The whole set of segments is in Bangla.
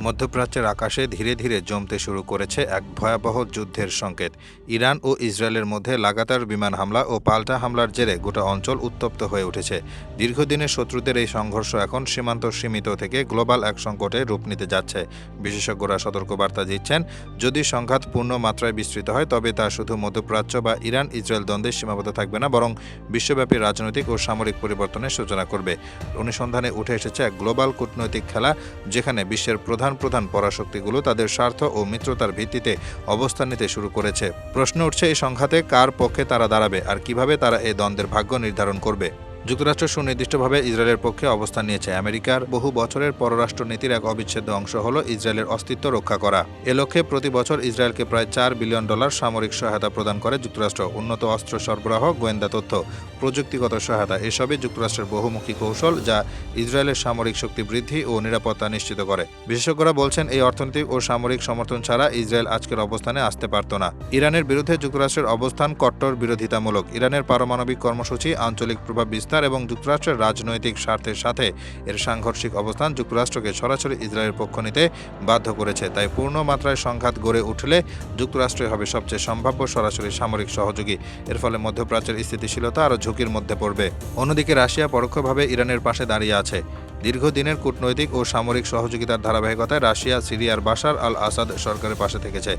মধ্যপ্রাচ্যের আকাশে ধীরে ধীরে জমতে শুরু করেছে এক ভয়াবহ যুদ্ধের সংকেত। ইরান ও ইসরায়েলের মধ্যে লাগাতার বিমান হামলা ও পাল্টা হামলার জেরে গোটা অঞ্চল উত্তপ্ত হয়ে উঠেছে। দীর্ঘদিনের শত্রুদের এই সংঘর্ষ এখন সীমান্ত সীমিত থেকে গ্লোবাল এক সংকটে রূপ নিতে যাচ্ছে। বিশেষজ্ঞরা সতর্কবার্তা দিচ্ছেন, যদি সংঘাত পূর্ণ মাত্রায় বিস্তৃত হয় তবে তা শুধু মধ্যপ্রাচ্য বা ইরান ইসরায়েল দ্বন্দ্বে সীমাবদ্ধ থাকবে না, বরং বিশ্বব্যাপী রাজনৈতিক ও সামরিক পরিবর্তনের সূচনা করবে। অনুসন্ধানে উঠে এসেছে এক গ্লোবাল কূটনৈতিক খেলা, যেখানে বিশ্বের প্রধান পরাশক্তিগুলো তাদের স্বার্থ ও মিত্রতার ভিত্তিতে অবস্থান নিতে শুরু করেছে। প্রশ্ন উঠছে, এই সংঘাতে কার পক্ষে তারা দাঁড়াবে আর কিভাবে তারা এই দ্বন্দ্বের ভাগ্য নির্ধারণ করবে। যুক্তরাষ্ট্র সুনির্দিষ্টভাবে ইসরায়েলের পক্ষে অবস্থান নিয়েছে। আমেরিকার বহু বছরের পররাষ্ট্র নীতির এক অবিচ্ছেদ্য অংশ হল ইসরায়েলের অস্তিত্ব রক্ষা করা। এ লক্ষ্যে প্রতি বছর ইসরায়েলকে প্রায় $4 বিলিয়ন সামরিক সহায়তা প্রদান করে যুক্তরাষ্ট্র। উন্নত অস্ত্র সরবরাহ, গোয়েন্দা তথ্য, প্রযুক্তিগত সহায়তা এসবই যুক্তরাষ্ট্রের বহুমুখী কৌশল, যা ইসরায়েলের সামরিক শক্তি বৃদ্ধি ও নিরাপত্তা নিশ্চিত করে। বিশেষজ্ঞরা বলছেন, এই অর্থনৈতিক ও সামরিক সমর্থন ছাড়া ইসরায়েল আজকের অবস্থানে আসতে পারত না। ইরানের বিরুদ্ধে যুক্তরাষ্ট্রের অবস্থান কট্টর বিরোধিতামূলক। ইরানের পারমাণবিক কর্মসূচি, আঞ্চলিক প্রভাব বিস্তার এবং যুক্তরাষ্ট্রের রাজনৈতিক স্বার্থের সাথে এর সাংঘর্ষিক অবস্থান যুক্তরাষ্ট্রকে সরাসরি ইসরায়েলের পক্ষ নিতে বাধ্য করেছে। তাই পূর্ণ মাত্রায় সংঘাত গড়ে উঠলে যুক্তরাষ্ট্রই হবে সবচেয়ে সম্ভাব্য সরাসরি সামরিক সহযোগী। এর ফলে মধ্যপ্রাচ্যের স্থিতিশীলতা আরও ঝুঁকির মধ্যে পড়বে। অন্যদিকে রাশিয়া পরোক্ষভাবে ইরানের পাশে দাঁড়িয়ে আছে। দীর্ঘদিনের কূটনৈতিক ও সামরিক সহযোগিতার ধারাবাহিকতায় রাশিয়া সিরিয়ার বাশার আল আসাদ সরকারের পাশে থেকেছে,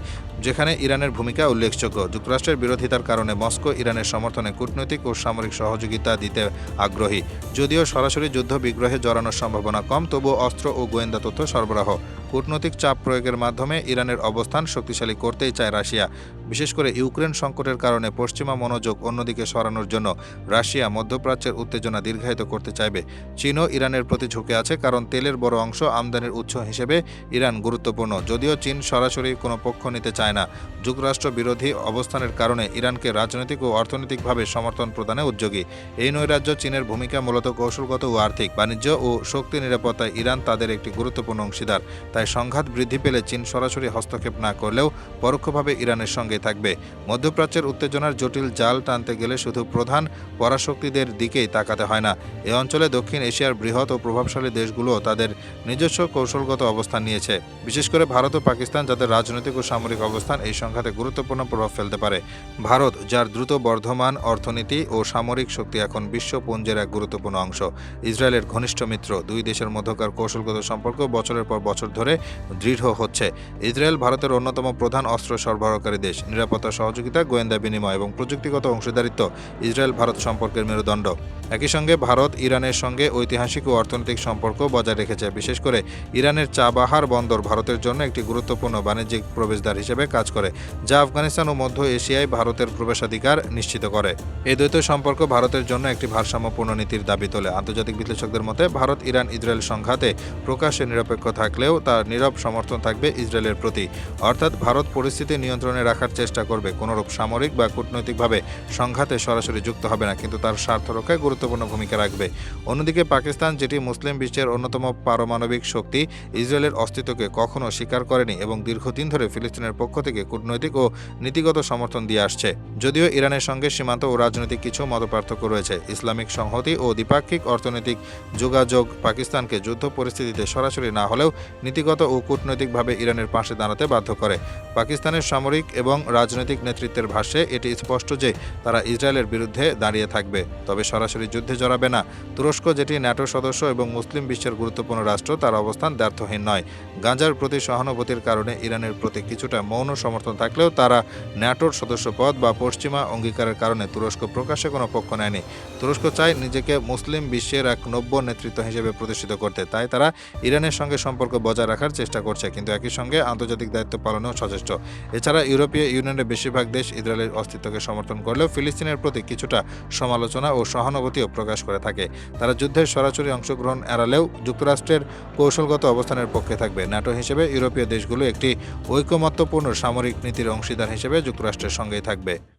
যেখানে ইরানের ভূমিকা উল্লেখযোগ্য। যুক্তরাষ্ট্রের বিরোধিতার কারণে মস্কো ইরানের সমর্থনে কূটনৈতিক ও সামরিক সহযোগিতা দিতে আগ্রহী। যদিও সরাসরি যুদ্ধ বিগ্রহে জড়ানোর সম্ভাবনা কম, তবুও অস্ত্র ও গোয়েন্দা তথ্য সরবরাহ, কূটনৈতিক চাপ প্রয়োগের মাধ্যমে ইরানের অবস্থান শক্তিশালী করতেই চায় রাশিয়া। বিশেষ করে ইউক্রেন সংকটের কারণে পশ্চিমা মনোযোগ অন্যদিকে সরানোর জন্য রাশিয়া মধ্যপ্রাচ্যের উত্তেজনা দীর্ঘায়িত করতে চাইবে। চীনও ইরানের প্রতি ঝুঁকে আছে, কারণ তেলের বড় অংশ আমদানির উৎস হিসেবে ইরান গুরুত্বপূর্ণ। যদিও চীন সরাসরি কোনো পক্ষ নিতে চায় না, যুক্তরাষ্ট্র বিরোধী অবস্থানের কারণে ইরানকে রাজনৈতিক ও অর্থনৈতিকভাবে সমর্থন প্রদানে উদ্যোগী। এই নৈরাজ্য চীনের ভূমিকা মূলত কৌশলগত ও আর্থিক। বাণিজ্য ও শক্তি নিরাপত্তায় ইরান তাদের একটি গুরুত্বপূর্ণ অংশীদার। তাই সংঘাত বৃদ্ধি পেলে চীন সরাসরি হস্তক্ষেপ না করলেও পরোক্ষভাবে ইরানের সঙ্গে থাকবে। মধ্যপ্রাচ্যের উত্তেজনার জটিল জাল টানতে গেলে শুধু প্রধান পরাশক্তিদের দিকেই তাকাতে হয় না। এ অঞ্চলে দক্ষিণ এশিয়ার বৃহৎ ও প্রভাবশালী দেশগুলো তাদের নিজস্ব কৌশলগত অবস্থান নিয়েছে। বিশেষ করে ভারত ও পাকিস্তান, যাদের রাজনৈতিক ও সামরিক অবস্থান এই সংঘাতে গুরুত্বপূর্ণ প্রভাব ফেলতে পারে। ভারত, যার দ্রুত বর্ধমান অর্থনীতি ও সামরিক শক্তি এখন বিশ্বপুঞ্জের এক গুরুত্বপূর্ণ অংশ। ইসরায়েলের ঘনিষ্ঠ মিত্র। দুই দেশের মধ্যকার কৌশলগত সম্পর্ক বছরের পর বছর ধরে দৃঢ় হচ্ছে। ইসরায়েল ভারতের অন্যতম প্রধান অস্ত্র সরবরাহকারী দেশ। নিরাপত্তা সহযোগিতা, গোয়েন্দা বিনিময় এবং প্রযুক্তিগত অংশীদারিত্ব ইসরায়েল ভারত সম্পর্কের মেরুদণ্ড। একই সঙ্গে ভারত ইরানের সঙ্গে ঐতিহাসিক ও অর্থনৈতিক সম্পর্ক বজায় রেখেছে। বিশেষ করে ইরানের চাবাহার বন্দর ভারতের জন্য একটি গুরুত্বপূর্ণ বাণিজ্যিক প্রবেশদ্বার হিসেবে কাজ করে, যা আফগানিস্তান ও মধ্য এশিয়ায় ভারতের প্রবেশাধিকার নিশ্চিত করে। এই দ্বৈত সম্পর্ক ভারতের জন্য একটি ভারসাম্যপূর্ণ নীতির দাবি তোলে। আন্তর্জাতিক বিশ্লেষকদের মতে, ভারত ইরান ইসরায়েল সংঘাতে প্রকাশ্যে নিরপেক্ষ থাকলেও তার নীরব সমর্থন থাকবে ইসরায়েলের প্রতি। অর্থাৎ ভারত পরিস্থিতি নিয়ন্ত্রণে রাখার চেষ্টা করবে, কোনোরূপ সামরিক বা কূটনৈতিকভাবে সংঘাতে সরাসরি যুক্ত হবে না, কিন্তু তার স্বার্থ রক্ষায় গুরুত্বপূর্ণ ভূমিকা রাখবে। অন্যদিকে পাকিস্তান, যেটি মুসলিম বিশ্বের অন্যতম পারমাণবিক শক্তি, ইসরায়েলের অস্তিত্বকে কখনো স্বীকার করেনি এবং দীর্ঘদিন ধরে ফিলিস্তিনের পক্ষ থেকে কূটনৈতিক ও নীতিগত সমর্থন দিয়ে আসছে। যদিও ইরানের সঙ্গে সীমান্ত ও রাজনৈতিক কিছু মতপার্থক্য রয়েছে, ইসলামিক সংহতি ও দ্বিপাক্ষিক অর্থনৈতিক যোগাযোগ পাকিস্তানকে যুদ্ধ পরিস্থিতিতে সরাসরি না হলেও নীতিগত ও কূটনৈতিকভাবে ইরানের পাশে দাঁড়াতে বাধ্য করে। পাকিস্তানের সামরিক এবং রাজনৈতিক নেতৃত্বের ভাষ্যে এটি স্পষ্ট যে তারা ইসরায়েলের বিরুদ্ধে দাঁড়িয়ে থাকবে, তবে সরাসরি যুদ্ধে জড়াবে না। তুরস্ক, যেটি ন্যাটো সদস্য এবং মুসলিম বিশ্বের গুরুত্বপূর্ণ রাষ্ট্র, তার অবস্থান দ্ব্যর্থহীন নয়। গাজার প্রতি সহানুভূতির কারণে ইরানের প্রতি কিছুটা মৌন সমর্থন থাকলেও তারা ন্যাটোর সদস্যপদ বা পশ্চিমা অঙ্গীকারের কারণে তুরস্ক প্রকাশ্যে কোনো পক্ষ নেয়নি। তুরস্ক চায় নিজেকে মুসলিম বিশ্বের এক নব্য নেতৃত্ব হিসেবে প্রতিষ্ঠিত করতে, তাই তারা ইরানের সঙ্গে সম্পর্ক বজায় রাখার চেষ্টা করছে, কিন্তু একই সঙ্গে আন্তর্জাতিক দায়িত্ব পালনেও সচেষ্ট। এছাড়া ইউরোপীয় ইউনিয়নের বেশিরভাগ দেশ ইসরায়েলের অস্তিত্বকে সমর্থন করলেও ফিলিস্তিনের প্রতি কিছুটা সমালোচনা ও সহানুভূতিও প্রকাশ করে থাকে। তারা যুদ্ধের সরাসরি অংশগ্রহণ এড়ালেও যুক্তরাষ্ট্রের কৌশলগত অবস্থানের পক্ষে থাকবে। ন্যাটো হিসেবে ইউরোপীয় দেশগুলো একটি ঐকমত্যপূর্ণ সামরিক নীতির অংশীদার হিসেবে যুক্তরাষ্ট্রের সঙ্গেই থাকবে।